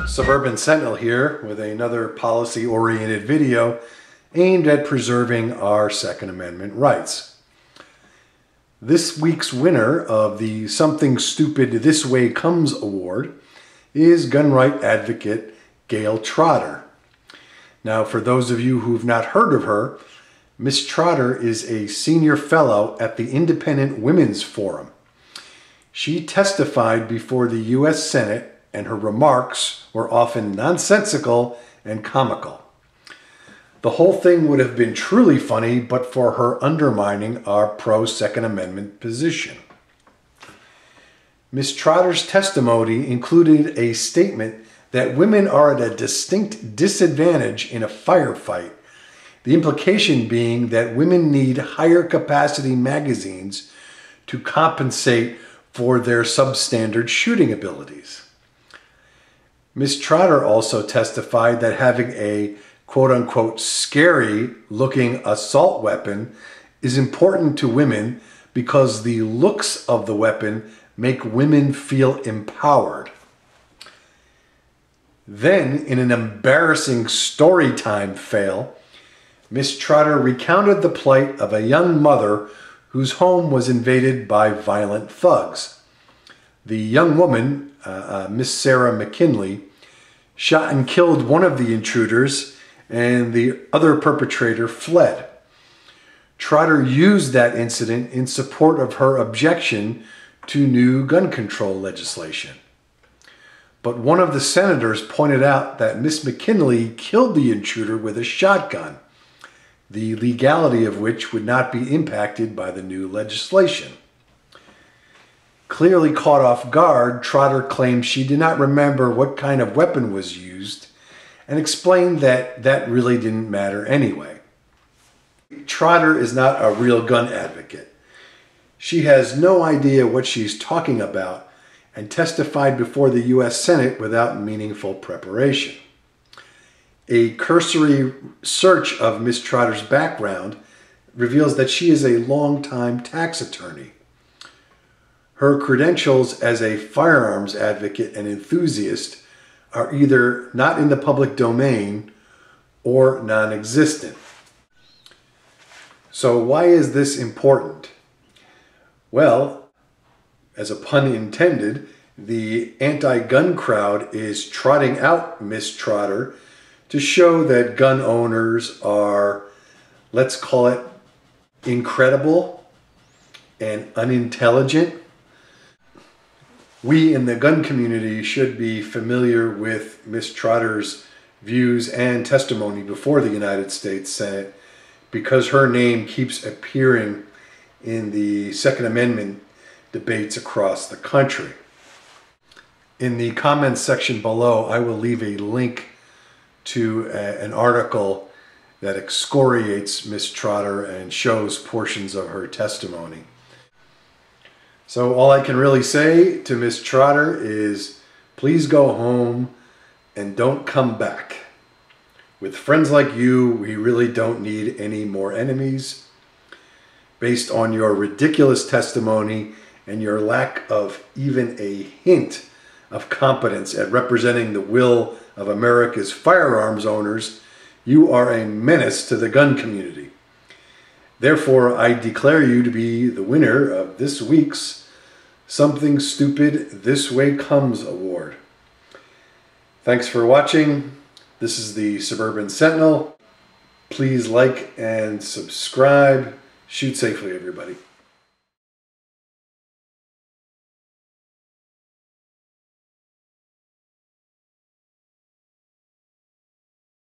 Suburban Sentinel here with another policy-oriented video aimed at preserving our Second Amendment rights. This week's winner of the Something Stupid This Way Comes award is gun right advocate Gayle Trotter. Now, for those of you who've not heard of her, Miss Trotter is a senior fellow at the Independent Women's Forum. She testified before the U.S. Senate, and her remarks were often nonsensical and comical. The whole thing would have been truly funny but for her undermining our pro-Second Amendment position. Ms. Trotter's testimony included a statement that women are at a distinct disadvantage in a firefight, the implication being that women need higher capacity magazines to compensate for their substandard shooting abilities. Ms. Trotter also testified that having a quote-unquote scary looking assault weapon is important to women because the looks of the weapon make women feel empowered. Then, in an embarrassing story time fail, Ms. Trotter recounted the plight of a young mother whose home was invaded by violent thugs. The young woman, Miss Sarah McKinley, shot and killed one of the intruders, and the other perpetrator fled. Trotter used that incident in support of her objection to new gun control legislation. But one of the senators pointed out that Miss McKinley killed the intruder with a shotgun, the legality of which would not be impacted by the new legislation. Clearly caught off guard, Trotter claimed she did not remember what kind of weapon was used and explained that that really didn't matter anyway. Trotter is not a real gun advocate. She has no idea what she's talking about and testified before the U.S. Senate without meaningful preparation. A cursory search of Ms. Trotter's background reveals that she is a longtime tax attorney. Her credentials as a firearms advocate and enthusiast are either not in the public domain or non-existent. So why is this important? Well, as a pun intended, the anti-gun crowd is trotting out Miss Trotter to show that gun owners are, let's call it, incredible and unintelligent. We in the gun community should be familiar with Ms. Trotter's views and testimony before the United States Senate because her name keeps appearing in the Second Amendment debates across the country. In the comments section below, I will leave a link to an article that excoriates Ms. Trotter and shows portions of her testimony. So all I can really say to Ms. Trotter is, please go home and don't come back. With friends like you, we really don't need any more enemies. Based on your ridiculous testimony and your lack of even a hint of competence at representing the will of America's firearms owners, you are a menace to the gun community. Therefore, I declare you to be the winner of this week's Something Stupid This Way Comes award. Thanks for watching. This is the Suburban Sentinel. Please like and subscribe. Shoot safely, everybody.